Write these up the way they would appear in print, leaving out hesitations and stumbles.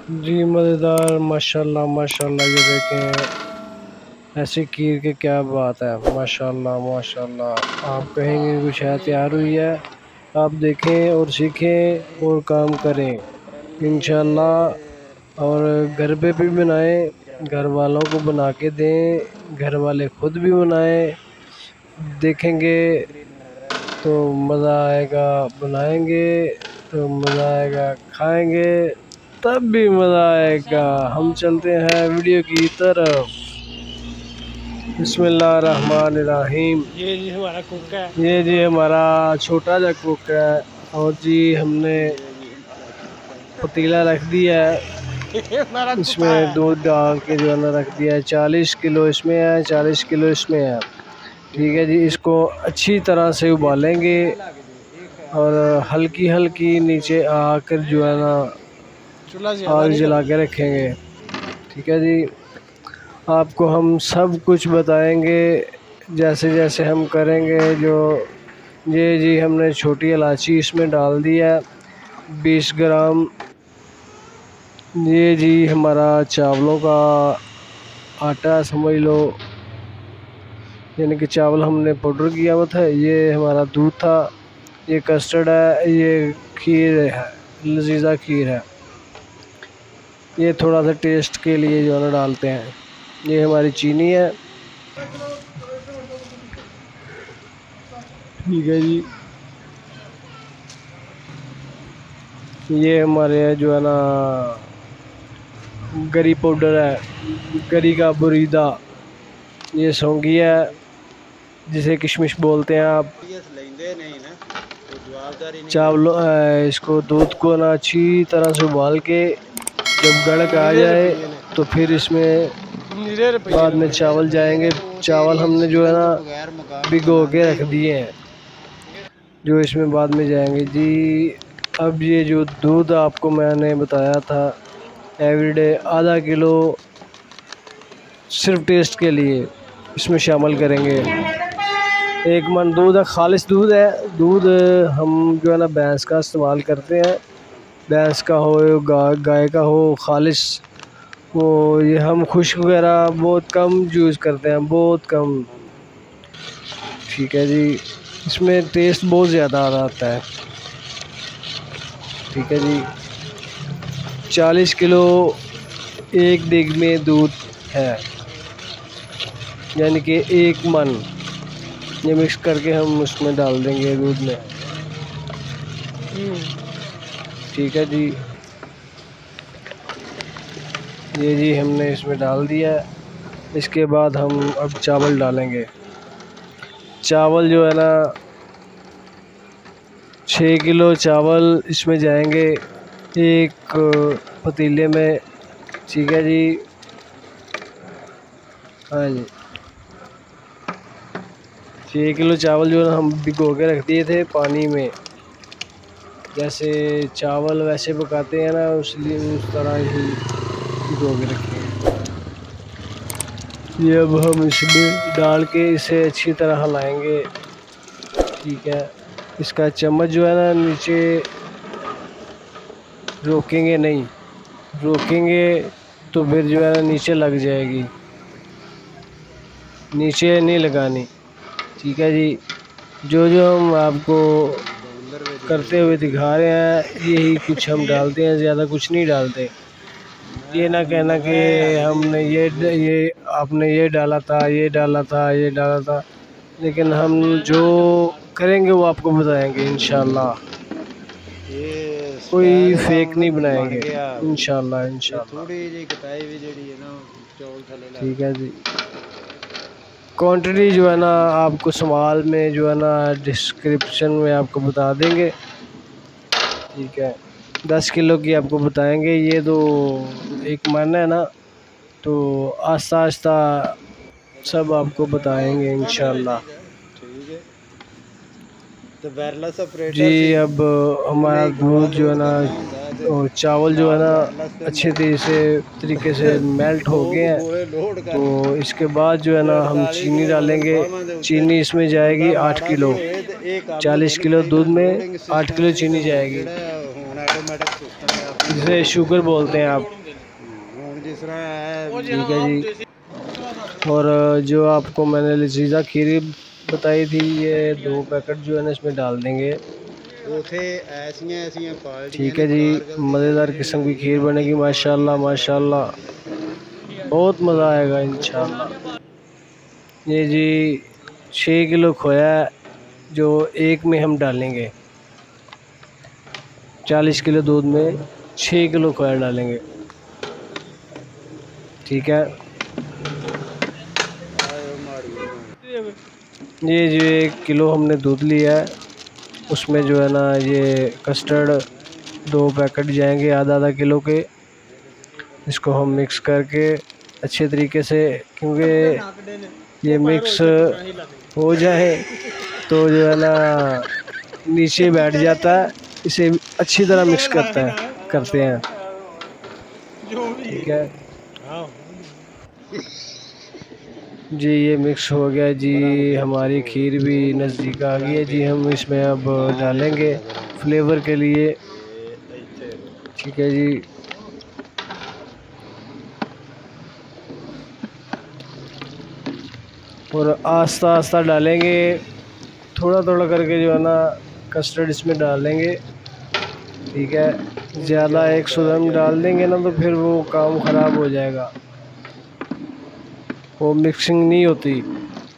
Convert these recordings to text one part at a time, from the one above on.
जी मज़ेदार, माशाल्लाह माशाल्लाह। ये देखें ऐसी खीर की क्या बात है, माशाल्लाह माशाल्लाह। आप कहेंगे कुछ है तैयार हुई है। आप देखें और सीखें और काम करें इंशाल्लाह। और घर पे भी बनाएं, घर वालों को बना के दें, घर वाले खुद भी बनाएं। देखेंगे तो मज़ा आएगा, बनाएंगे तो मज़ा आएगा, खाएंगे तब भी मज़ा आएगा। हम चलते हैं वीडियो की तरफ। बिस्मिल्लाहिर्रहमानिर्रहीम। ये जी हमारा कुक है। ये जी हमारा छोटा सा कुक है। और जी हमने पतीला रख दिया है, हमारा कुत्ता इसमें है। दूध डाल के जो है ना रख दिया है। 40 किलो इसमें है, 40 किलो इसमें है। ठीक है जी, इसको अच्छी तरह से उबालेंगे और हल्की हल्की नीचे आकर जो है ना चूल्हा ज्यादा आग नहीं जला करना। के रखेंगे। ठीक है जी, आपको हम सब कुछ बताएंगे जैसे जैसे हम करेंगे। जो ये जी हमने छोटी इलायची इसमें डाल दिया 20 ग्राम। ये जी हमारा चावलों का आटा समझ लो, यानी कि चावल हमने पाउडर किया हुआ था। ये हमारा दूध था, ये कस्टर्ड है, ये खीर है, लजीजा खीर है। ये थोड़ा सा टेस्ट के लिए जो है ना डालते हैं। ये हमारी चीनी है। ठीक है जी, ये हमारे जो है ना गरी पाउडर है, गरी का बुरीदा। ये सौंगी है जिसे किशमिश बोलते हैं आप। चावल इसको दूध को ना अच्छी तरह से उबाल के जब गड़क आ जाए तो फिर इसमें बाद में चावल जाएंगे। चावल हमने जो है ना भिगो के रख दिए हैं, जो इसमें बाद में जाएंगे जी। अब ये जो दूध आपको मैंने बताया था एवरीडे आधा किलो सिर्फ टेस्ट के लिए इसमें शामिल करेंगे। 1 मन दूध है, खालिश दूध है। दूध हम जो है ना भैंस का इस्तेमाल करते हैं, भैंस का हो गाय का हो खालिश। वो ये हम खुश्क वगैरह बहुत कम यूज़ करते हैं, बहुत कम। ठीक है जी, इसमें टेस्ट बहुत ज़्यादा आता है। ठीक है जी, 40 किलो एक देग में दूध है, यानी कि 1 मन। ये मिक्स करके हम उसमें डाल देंगे दूध में। ठीक है जी, ये जी हमने इसमें डाल दिया। इसके बाद हम अब चावल डालेंगे। चावल जो है ना 6 किलो चावल इसमें जाएंगे एक पतीले में। ठीक है जी, हाँ जी, 6 किलो चावल जो है ना हम भिगो के रख दिए थे पानी में। जैसे चावल वैसे पकाते हैं ना, उसलिए उस तरह ही भिगो के रखेंगे। ये अब हम इसमें डाल के इसे अच्छी तरह हिलाएंगे। ठीक है, इसका चम्मच जो है ना नीचे रोकेंगे नहीं, रोकेंगे तो फिर जो है ना नीचे लग जाएगी, नीचे नहीं लगानी। ठीक है जी, जो जो हम आपको करते हुए दिखा रहे हैं यही कुछ हम डालते हैं, ज़्यादा कुछ नहीं डालते। ये ना कहना कि हमने ये आपने ये डाला था, ये डाला था, ये डाला था। लेकिन हम जो करेंगे वो आपको बताएंगे इंशाल्लाह। कोई फेक नहीं बनाएंगे इंशाल्लाह इंशाल्लाह। ठीक है जी, क्वांटिटी जो है ना आपको सवाल में जो है ना डिस्क्रिप्शन में आपको बता देंगे। ठीक है, 10 किलो की आपको बताएंगे। ये तो 1 मन है ना, तो आस्ता आस्ता सब आपको बताएंगे इंशाल्लाह। जी, अब हमारा दूध जो है ना और चावल जो है ना अच्छे तरीके से मेल्ट हो गए हैं। तो इसके बाद जो है ना हम चीनी डालेंगे। चीनी इसमें जाएगी 8 किलो। 40 किलो दूध में 8 किलो चीनी जाएगी। जिसे शुगर बोलते हैं आप। जिस तरह है ठीक है जी। और जो आपको मैंने लजीजा खीर बताई थी, ये 2 पैकेट जो है ना इसमें डाल देंगे। ठीक है जी, मज़ेदार किस्म की खीर बनेगी माशाल्लाह माशाल्लाह, बहुत मज़ा आएगा इंशाल्लाह। ये जी 6 किलो खोया है जो एक में हम डालेंगे। 40 किलो दूध में 6 किलो खोया डालेंगे। ठीक है, ये जो 1 किलो हमने दूध लिया है उसमें जो है ना ये कस्टर्ड 2 पैकेट जाएंगे आधा किलो के। इसको हम मिक्स करके अच्छे तरीके से, क्योंकि ये मिक्स हो जाए तो जो है ना नीचे बैठ जाता है, इसे अच्छी तरह मिक्स करते हैं। ठीक है जी, ये मिक्स हो गया जी, हमारी खीर भी नज़दीक आ गई है जी। हम इसमें अब डालेंगे फ्लेवर के लिए। ठीक है जी, और आस्ता आस्ता डालेंगे, थोड़ा थोड़ा करके जो है ना कस्टर्ड इसमें डालेंगे। ठीक है, ज़्यादा एक सुदम डाल देंगे ना तो फिर वो काम ख़राब हो जाएगा, वो मिक्सिंग नहीं होती,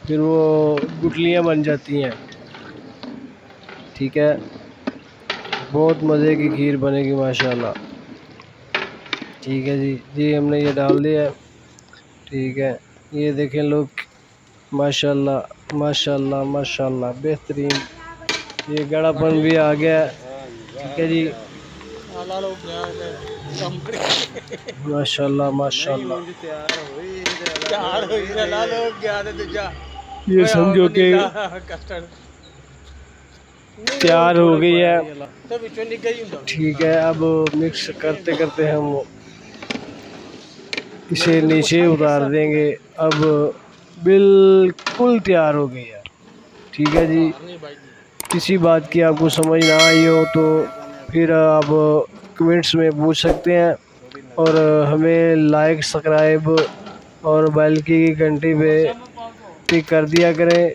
फिर वो गुठलियाँ बन जाती हैं। ठीक है, बहुत मज़े की खीर बनेगी माशाल्लाह। ठीक है जी, हमने ये डाल दिया है। ठीक है, ये देखें लोग, माशाल्लाह माशाल्लाह माशाल्लाह बेहतरीन, ये गाढ़ापन भी आ गया। ठीक है जी, माशाल्लाह माशाल्लाह, ये समझो कि तैयार हो गई है। ठीक है, अब मिक्स करते करते हम इसे नीचे उतार देंगे। अब बिल्कुल तैयार हो गई है। ठीक है जी, किसी बात की आपको समझ ना आई हो तो फिर आप कमेंट्स में पूछ सकते हैं, और हमें लाइक सब्सक्राइब और बेल की घंटी पे टिक कर दिया करें।